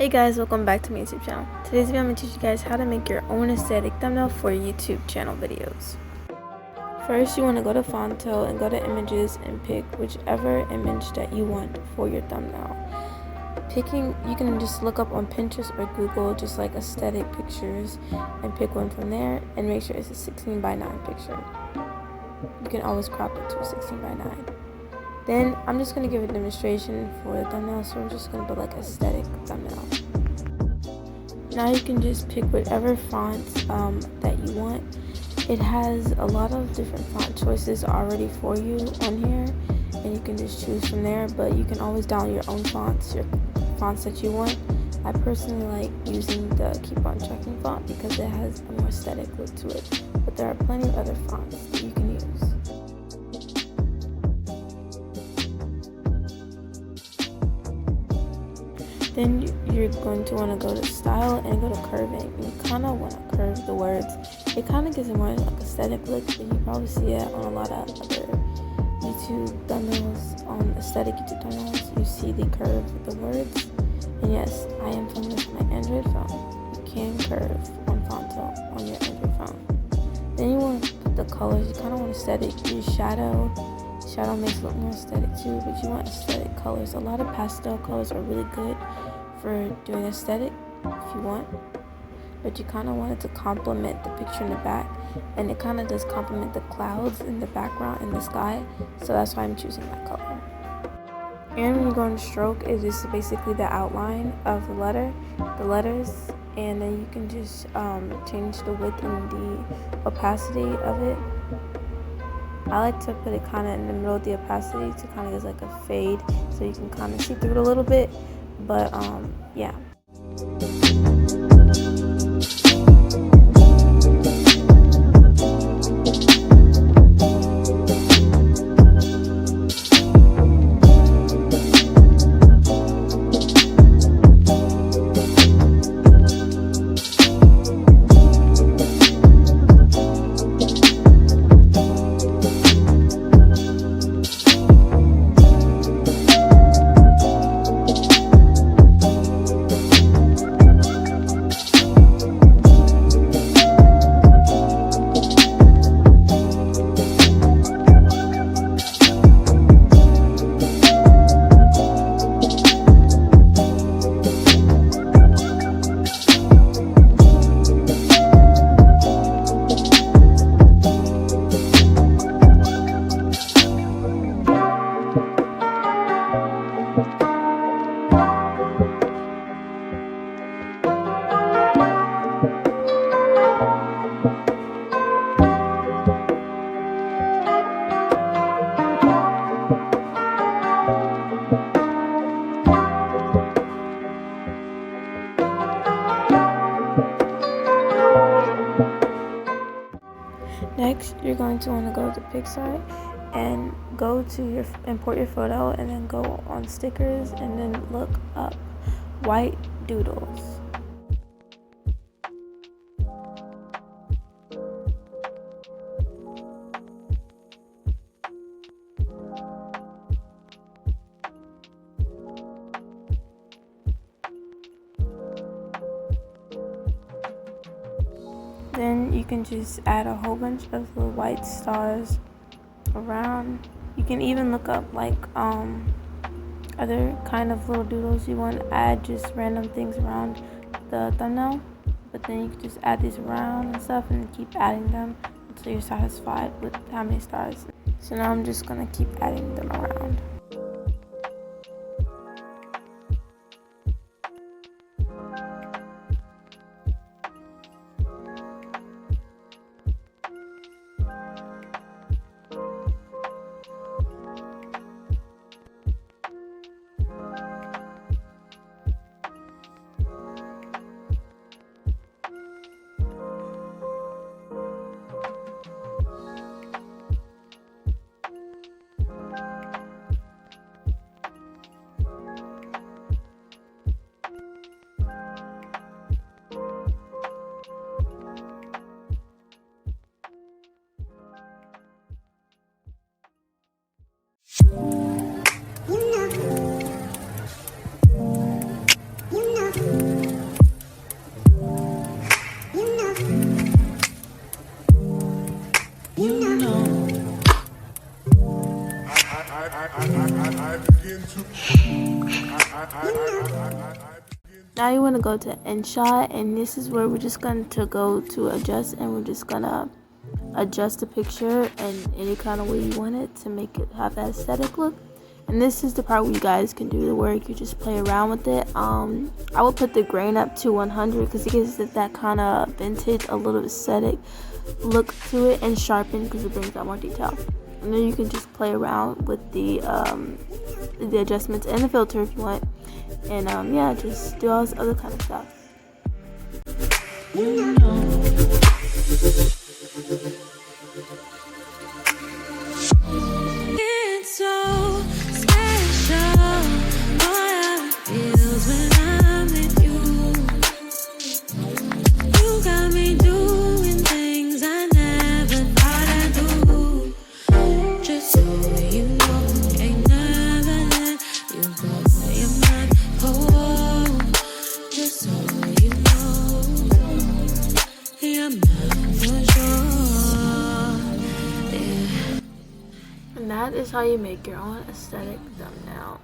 Hey guys, welcome back to my YouTube channel. Today's video I'm going to teach you guys how to make your own aesthetic thumbnail for YouTube channel videos. First, you want to go to Fonto and go to images and pick whichever image that you want for your thumbnail. You can just look up on Pinterest or Google just like aesthetic pictures and pick one from there and make sure it's a 16:9 picture. You can always crop it to a 16:9. Then I'm just going to give a demonstration for the thumbnail, so we're just going to put like aesthetic thumbnail. Now you can just pick whatever fonts that you want. It has a lot of different font choices already for you on here, and you can just choose from there, but you can always download your own fonts, that you want. I personally like using the Keep On Checking font because it has a more aesthetic look to it, but there are plenty of other fonts that you can use. Then you're going to want to go to style and go to curving. You kind of want to curve the words. It kind of gives it more like aesthetic look, but you probably see it on a lot of other YouTube thumbnails. On aesthetic YouTube thumbnails, you see the curve of the words. And yes, I am filming this on my Android phone. You can curve on Fonto on your Android phone. Then you want to put the colors. You kind of want aesthetic. Use shadow. Shadow makes it look more aesthetic too, but you want aesthetic colors. A lot of pastel colors are really good for doing aesthetic if you want, but you kind of want it to complement the picture in the back, and it kind of does complement the clouds in the background in the sky, so that's why I'm choosing that color. And when you go into stroke, it is basically the outline of the letters, and then you can just change the width and the opacity of it. I like to put it kind of in the middle of the opacity to kind of give like a fade so you can kind of see through it a little bit, but yeah. Next, you're going to want to go to Picsart and go to import your photo, and then go on stickers and then look up white doodles. Then you can just add a whole bunch of little white stars around. You can even look up like other kind of little doodles you want to add, just random things around the thumbnail. But then you can just add these around and stuff and keep adding them until you're satisfied with how many stars. So now I'm just going to keep adding them around. Now you want to go to Inshot, and this is where we're just going to go to adjust, and we're just gonna adjust the picture in any kind of way you want it to make it have that aesthetic look. And this is the part where you guys can do the work. You just play around with it. I would put the grain up to 100 because it gives it that kind of vintage, a little aesthetic look to it, and sharpen because it brings out more detail. And then you can just play around with the adjustments and the filter if you want. And yeah, just do all this other kind of stuff. It's so special, what it feels when I'm with you. You got me doing things I never thought I'd do. Just so you know, ain't never let you go. You're my home. Just so you know, you're mine for sure. Yeah. And that is how you make your own aesthetic thumbnail.